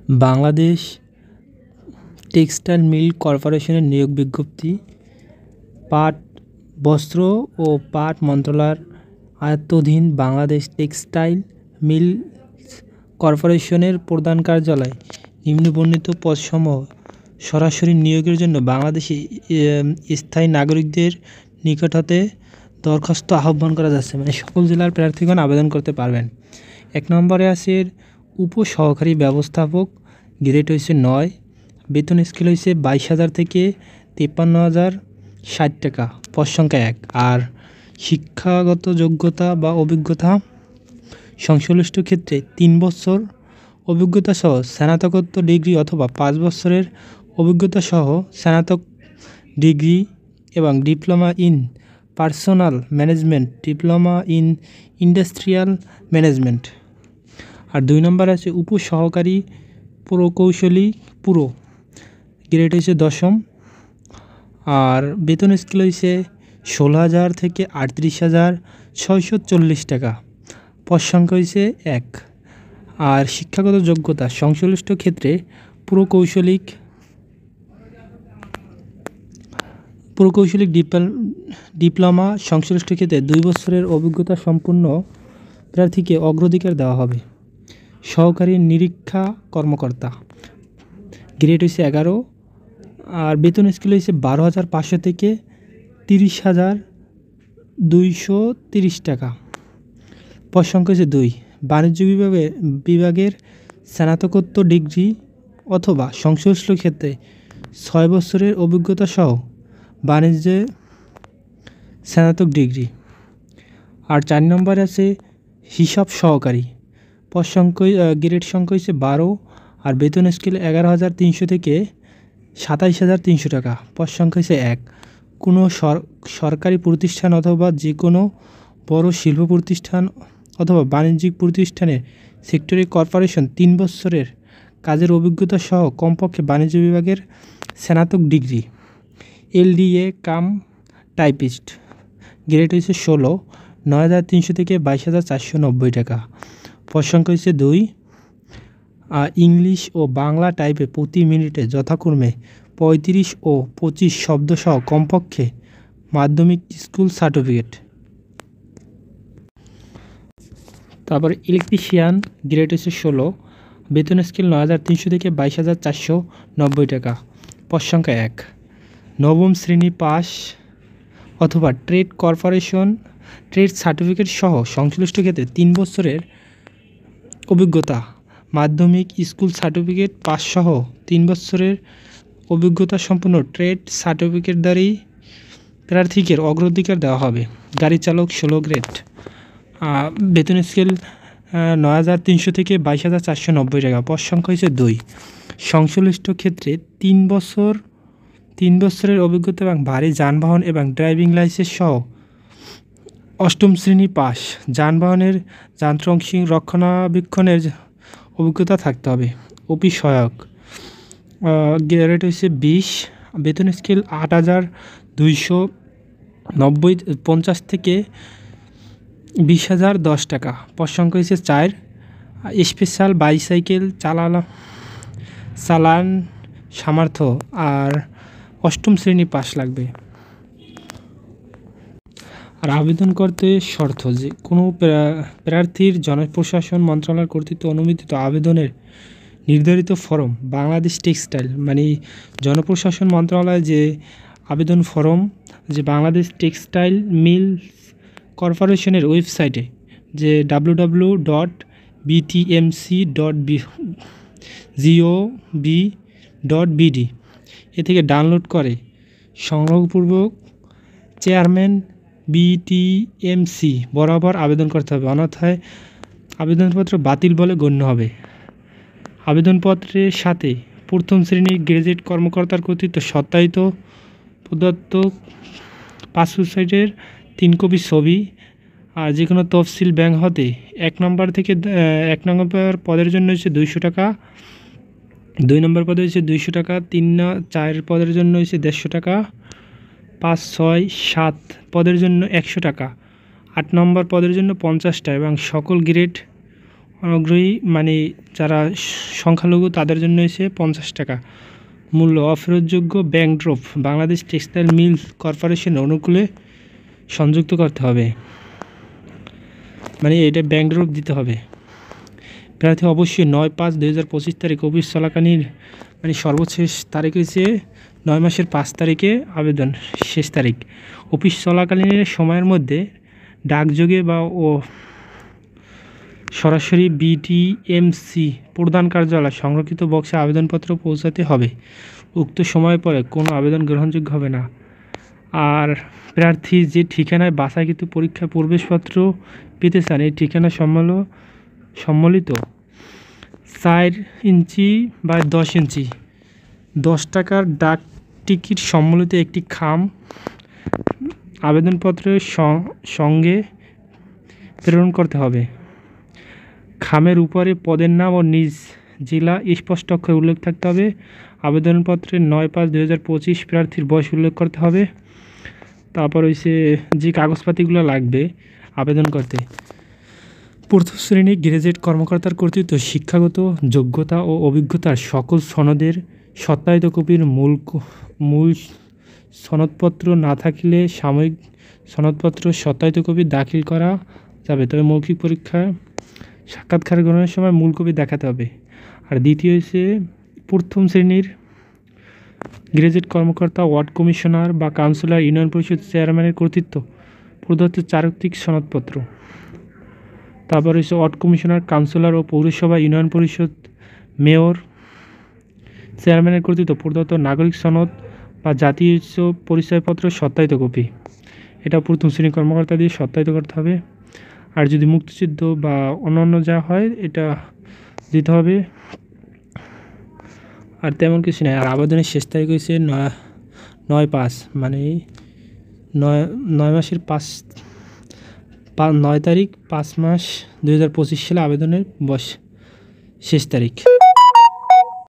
Bangladesh textile মিল কর্পোরেশনের নিয়োগ বিজ্ঞপ্তি। পাট বস্ত্র ও পাট মন্ত্রণালয়ের আওতাধীন বাংলাদেশ টেক্সটাইল মিল কর্পোরেশনের প্রধান কার্যালয় নিম্নবর্ণিত পদসমূহ সরাসরি নিয়োগের জন্য বাংলাদেশি স্থায়ী নাগরিকদের নিকট হতে দরখাস্ত আহ্বান করা যাচ্ছে। মানে সকল জেলার প্রার্থীগণ আবেদন করতে পারবেন। 1 নম্বরে আছে উপসহকারী ব্যবস্থাপক, গ্রেড হয়েছে 9, বেতন স্কেল হয়েছে 22,000 থেকে 53,060 টাকা, পদ সংখ্যা 1। আর শিক্ষাগত যোগ্যতা বা অভিজ্ঞতা সংশ্লিষ্ট ক্ষেত্রে 3 বছর অভিজ্ঞতা সহ স্নাতকোত্তর ডিগ্রি অথবা 5 বছরের অভিজ্ঞতা সহ স্নাতক ডিগ্রি এবং diploma in personnel management, diploma in industrial management. আর 2 নম্বর আছে উপসহকারী প্রকৌশলী পুরো, গ্রেড হয়েছে 10ম। আর বেতন স্কেল হয়েছে 16,000 থেকে 38,640 টাকা, পদ সংখ্যা হয়েছে 1। আর শিক্ষাগত যোগ্যতা সংশ্লিষ্ট ক্ষেত্রে প্রকৌশলিক ডিপ্লোমা সংশ্লিষ্ট ক্ষেত্রে 2 বছরের অভিজ্ঞতা সম্পন্ন প্রার্থীকে অগ্রাধিকার দেওয়া হবে। সহকারী নিরীক্ষা কর্মকর্তা, গ্রেড হয়েছে 11। আর বেতন স্কেল হয়েছে 12,500 থেকে 30,230 টাকা, পদ সংখ্যা হয়েছে 2। বাণিজ্য বিভাগের স্নাতকোত্তর ডিগ্রি অথবা সংশ্লিষ্ট ক্ষেত্রে 6 বছরের অভিজ্ঞতা সহ বাণিজ্যে স্নাতক ডিগ্রি। আর 4 নম্বরে আছে হিসাব সহকারী, পদ সংখ্যা গ্রেড সংখ্যা হয়েছে 12। আর বেতন স্কেল 11,300 থেকে 27,300 টাকা, পদ সংখ্যা হয়েছে 1। কোনো সরকারি প্রতিষ্ঠান অথবা যে কোনো বড় শিল্প প্রতিষ্ঠান অথবা বাণিজ্যিক প্রতিষ্ঠানের সেক্টরি কর্পোরেশন 3 বছরের কাজের অভিজ্ঞতা সহ কমপক্ষে বাণিজ্য বিভাগের স্নাতক degree. LDA cum typist, grade হয়েছে 16, 9,300 থেকে 22,490 টাকা, পদ সংখ্যা হয়েছে 2। ইংলিশ ও বাংলা টাইপে প্রতি মিনিটে যথাক্রমে 35 ও 25 শব্দ সহ কমপক্ষে মাধ্যমিক স্কুল সার্টিফিকেট। তারপরে ইলেকট্রিশিয়ান, গ্রেড হচ্ছে 16, বেতন স্কেল 9,300 থেকে 22,490 টাকা, পদ সংখ্যা 1। 9ম শ্রেণী পাস অথবা ট্রেড কর্পোরেশন ট্রেড সার্টিফিকেট সহ সংশ্লিষ্ট ক্ষেত্রে 3 বছরের অভিজ্ঞতা, মাধ্যমিক স্কুল সার্টিফিকেট পাস সহ 3 বছরের অভিজ্ঞতা সম্পন্ন ট্রেড সার্টিফিকেটধারী প্রার্থীকে অগ্রাধিকার দেওয়া হবে। গাড়ি চালক 16 গ্রেড, বেতন স্কেল 9,300 থেকে 22,490 টাকা, পদ সংখ্যা হয়েছে 2। সংশ্লিষ্ট ক্ষেত্রে 3 বছরের অভিজ্ঞতা এবং ভারী যানবাহন এবং ড্রাইভিং লাইসেন্স সহ 8ম শ্রেণী পাস, যানবাহনের যন্ত্রাংশ রক্ষণাবেক্ষণের অভিজ্ঞতা থাকতে হবে। অফিস সহায়ক, গ্রেড হয়েছে 20, বেতন স্কেল 8,250 থেকে 20,010 টাকা, পদ সংখ্যা হয়েছে 4। স্পেশাল বাইসাইকেল চালান সামর্থ্য আর 8ম শ্রেণী পাস লাগবে। আর আবেদন করতে শর্ত যে কোনো প্রার্থীর জনপ্রশাসন মন্ত্রণালয় কর্তৃক অনুমোদিত আবেদনের নির্ধারিত ফরম বাংলাদেশ টেক্সটাইল, মানে জনপ্রশাসন মন্ত্রণালয় যে আবেদন ফরম যে বাংলাদেশ টেক্সটাইল মিল কর্পোরেশনের ওয়েবসাইটে যে www.btmc.gov.bd এ থেকে ডাউনলোড করে সংগ্রহপূর্বক চেয়ারম্যান BTMC বরাবর আবেদন করতে হবে, অন্যথায় আবেদনপত্র বাতিল বলে গণ্য হবে। আবেদনপত্রের সাথে প্রথম শ্রেণীর গেজেট কর্মকর্তার কর্তৃক সত্যায়িত প্রদত্ত পাসপোর্ট সাইজের 3 কপি ছবি। আর যে কোনো তফসিল ব্যাংক হতে 1 নম্বর পদের জন্য হচ্ছে 200 টাকা, 2 নম্বর পদে হচ্ছে 200 টাকা, 3-4 পদের জন্য হচ্ছে 150 টাকা, 5-6-7 পদের জন্য 100 টাকা, 8 নম্বর পদের জন্য 50 টাকা এবং সকল গ্রেড অনাগ্রহী মানে যারা সংখ্যালঘু তাদের জন্য হয়েছে 50 টাকা। মূল্য অফেরতযোগ্য bank draft Bangladesh textile mill corporation অনুকূলে সংযুক্ত করতে হবে, মানে এটা ব্যাংক ড্রপ দিতে হবে। প্রার্থী অবশ্যই 9/5/2025 তারিখ অফিস চলাকালীন, মানে সর্বশেষ তারিখ হয়েছে 9 মাসের 5 তারিখে আবেদন শেষ তারিখ। অফিস চলাকালীন সময়ের মধ্যে ডাকযোগে বা সরাসরি বিটিএমসি প্রধান কার্যালয় সংরক্ষিত বক্সে আবেদনপত্র পৌঁছাতে হবে। উক্ত সময়ের পরে কোনো আবেদন গ্রহণযোগ্য হবে না। আর প্রার্থী যে ঠিকানায় বাছাইকৃত পরীক্ষার প্রবেশপত্র পেতে চান এই ঠিকানা সম্মিলিত 4 ইঞ্চি বা 10 ইঞ্চি 10 টাকার ডাক টিকিট সম্মিলিত একটি খাম আবেদনপত্রের সঙ্গে প্রেরণ করতে হবে। খামের উপরে পদের নাম ও নিজ জেলা স্পষ্ট অক্ষরে উল্লেখ থাকতে হবে। আবেদনপত্রে 9/5/2025 প্রার্থীর বয়স উল্লেখ করতে হবে। তারপর হচ্ছে যে কাগজপাতিগুলো লাগবে আবেদন করতে: প্রথম শ্রেণী গ্র্যাজুয়েট কর্মকর্তার কর্তৃত্ব শিক্ষাগত যোগ্যতা ও অভিজ্ঞতার সকল সনদের সত্যায়িত কপির মূল সনদপত্র না থাকলে সাময়িক সনদপত্র সত্যায়িত কপি দাখিল করা যাবে, তবে মৌখিক পরীক্ষা সাক্ষাৎকার গ্রহণের সময় মূল কপি দেখাতে হবে। আর দ্বিতীয় হচ্ছে প্রথম শ্রেণীর গ্র্যাজুয়েট কর্মকর্তা, ওয়ার্ড কমিশনার বা কাউন্সিলর, ইউনিয়ন পরিষদ চেয়ারম্যানের কর্তৃত্ব প্রদত্ত চারিত্রিক সনদপত্র। তারপর হচ্ছে ওয়ার্ড কমিশনার, কাউন্সিলর ও পৌরসভা, ইউনিয়ন পরিষদ, মেয়র, চেয়ারম্যানের কর্তৃত্ব প্রদত্ত নাগরিক সনদ বা জাতীয় পরিচয়পত্র সত্যায়িত কপি। এটা প্রথম শ্রেণীর কর্মকর্তা দিয়ে সত্যায়িত করতে হবে। আর যদি মুক্তিযুদ্ধ বা অন্যান্য যা হয় এটা দিতে হবে। আর তেমন কিছু নেই। আর আবেদনের শেষ তারিখ হয়েছে 9/5, মানে 9 মাসের 9 তারিখ 5 মাস 2025 সালে আবেদনের শেষ তারিখ।